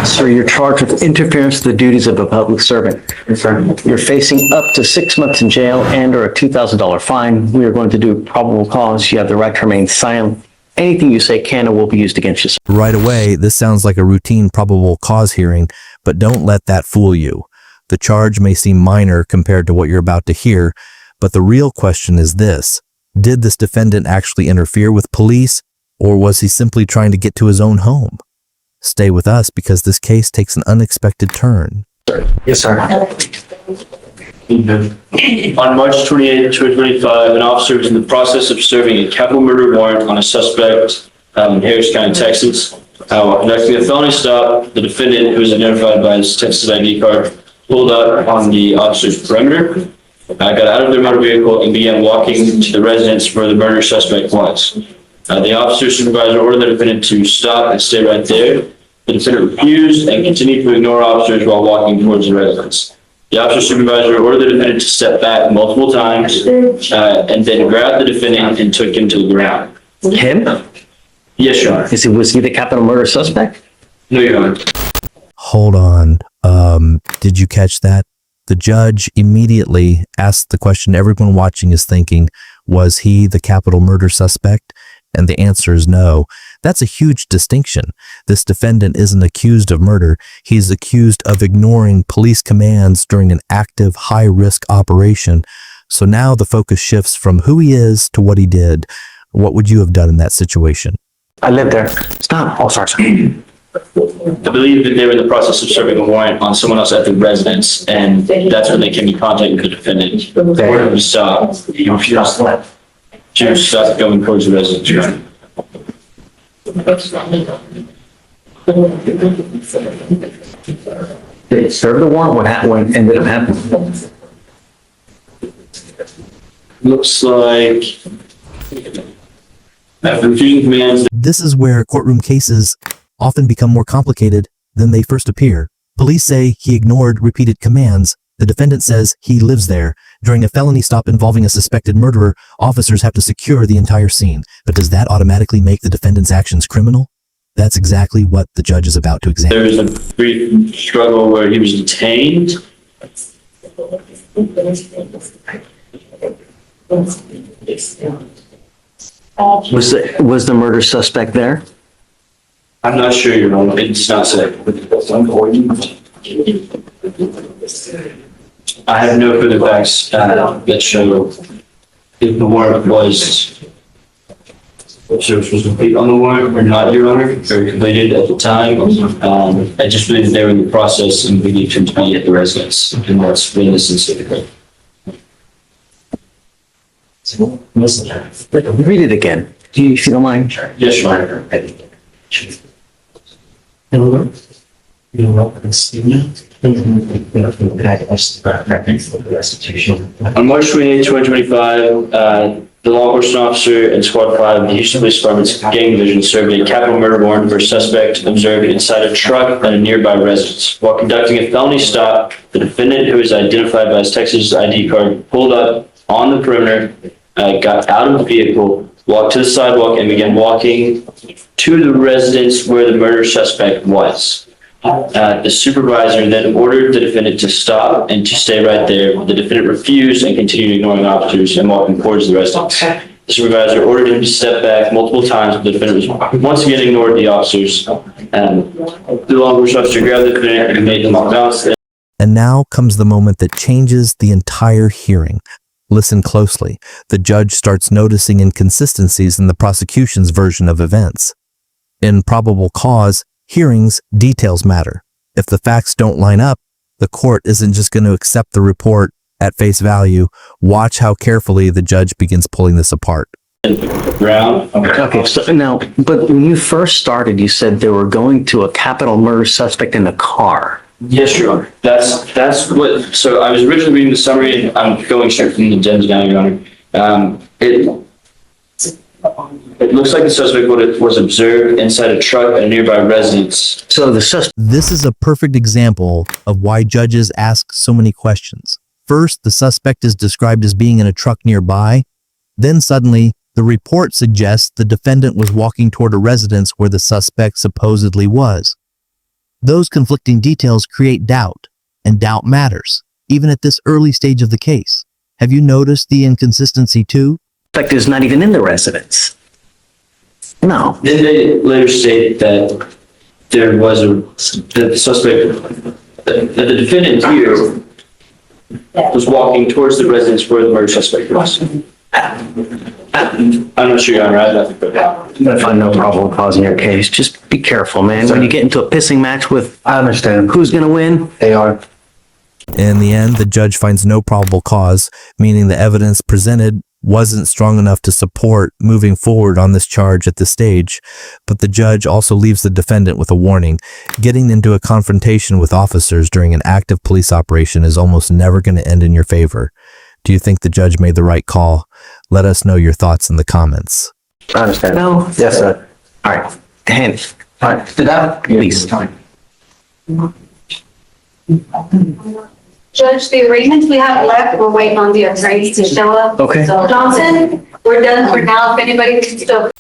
Sir, you're charged with interference with the duties of a public servant. You're facing up to 6 months in jail and or a $2,000 fine. We are going to do probable cause. You have the right to remain silent. Anything you say can or will be used against you, sir. Right away, this sounds like a routine probable cause hearing, but don't let that fool you. The charge may seem minor compared to what you're about to hear, but the real question is this: did this defendant actually interfere with police, or was he simply trying to get to his own home? Stay with us because this case takes an unexpected turn. Yes, sir. On March 28, 2025, an officer was in the process of serving a capital murder warrant on a suspect in Harris County, Texas. While conducting a felony stop, the defendant, who was identified by his Texas ID card, pulled up on the officer's perimeter, got out of their motor vehicle, and began walking to the residence where the murder suspect was. The officer's supervisor ordered the defendant to stop and stay right there. The defendant refused and continued to ignore officers while walking towards the residence. The officer's supervisor ordered the defendant to step back multiple times and then grabbed the defendant and took him to the ground. Him? Yes, Your Honor. Was he the capital murder suspect? No, Your Honor. Hold on. Did you catch that? The judge immediately asked the question everyone watching is thinking: was he the capital murder suspect? And the answer is no. That's a huge distinction. This defendant isn't accused of murder. He's accused of ignoring police commands during an active, high-risk operation. So now the focus shifts from who he is to what he did. What would you have done in that situation? I lived there. Stop. Oh, sorry. I believe that they were in the process of serving a warrant on someone else at the residence, and that's when they came in contact with the defendant. Ordered him to stop. He refused to stop going towards the residence. Your Honor. Did it serve the warrant? What ended up happening? Looks like refusing commands. This is where courtroom cases often become more complicated than they first appear. Police say he ignored repeated commands. The defendant says he lives there. During a felony stop involving a suspected murderer, officers have to secure the entire scene. But does that automatically make the defendant's actions criminal? That's exactly what the judge is about to examine. There was a brief struggle where he was detained. Was the murder suspect there? I'm not sure, Your Honor. It does not say. I have no further facts that show if the warrant was complete on the warrant or not, Your Honor, or completed at the time. I just believe that they were in the process and believed him to be at the residence, and that's when this incident occurred. Read it again. Do you, if you don't mind? Yes, Your Honor. On March 28, 2025, the law enforcement officer and Squad 5 of the Houston Police Department's Gang Division served a capital murder warrant for a suspect observed inside a truck at a nearby residence. While conducting a felony stop, the defendant, who is identified by his Texas ID card, pulled up on the perimeter, got out of the vehicle, walked to the sidewalk, and began walking to the residence where the murder suspect was. The supervisor then ordered the defendant to stop and to stay right there. The defendant refused and continued ignoring officers and walking towards the residence. The supervisor ordered him to step back multiple times, but the defendant was once again ignored the officers. The law enforcement officer grabbed the defendant and made him off balance. And now comes the moment that changes the entire hearing. Listen closely. The judge starts noticing inconsistencies in the prosecution's version of events. In probable cause hearings, details matter. If the facts don't line up, the court isn't just going to accept the report at face value. Watch how carefully the judge begins pulling this apart. Okay, so now, but when you first started, you said they were going to a capital murder suspect in a car. Yes, Your Honor. That's what, so I was originally reading the summary, and I'm going straight from the agenda now, Your Honor. It looks like the suspect was observed inside a truck at a nearby residence. So the suspect. This is a perfect example of why judges ask so many questions. First, the suspect is described as being in a truck nearby. Then suddenly, the report suggests the defendant was walking toward a residence where the suspect supposedly was. Those conflicting details create doubt, and doubt matters, even at this early stage of the case. Have you noticed the inconsistency too? Suspect is not even in the residence. No. Then they later state that there was that the suspect, that the defendant here was walking towards the residence where the murder suspect was. I'm not sure, Your Honor, I have nothing further. I'm gonna find no probable cause in your case. Just be careful, man. When you get into a pissing match with I understand. who's gonna win, They are. In the end, the judge finds no probable cause, meaning the evidence presented wasn't strong enough to support moving forward on this charge at this stage, but the judge also leaves the defendant with a warning. Getting into a confrontation with officers during an active police operation is almost never going to end in your favor. Do you think the judge made the right call? Let us know your thoughts in the comments. I understand. no. Yes, sir. All right, hand it. All right. Did that? Please. Judge, the arrangements we have left, we're waiting on the attorneys to show up. Okay. So Johnson, we're done for now. If anybody can still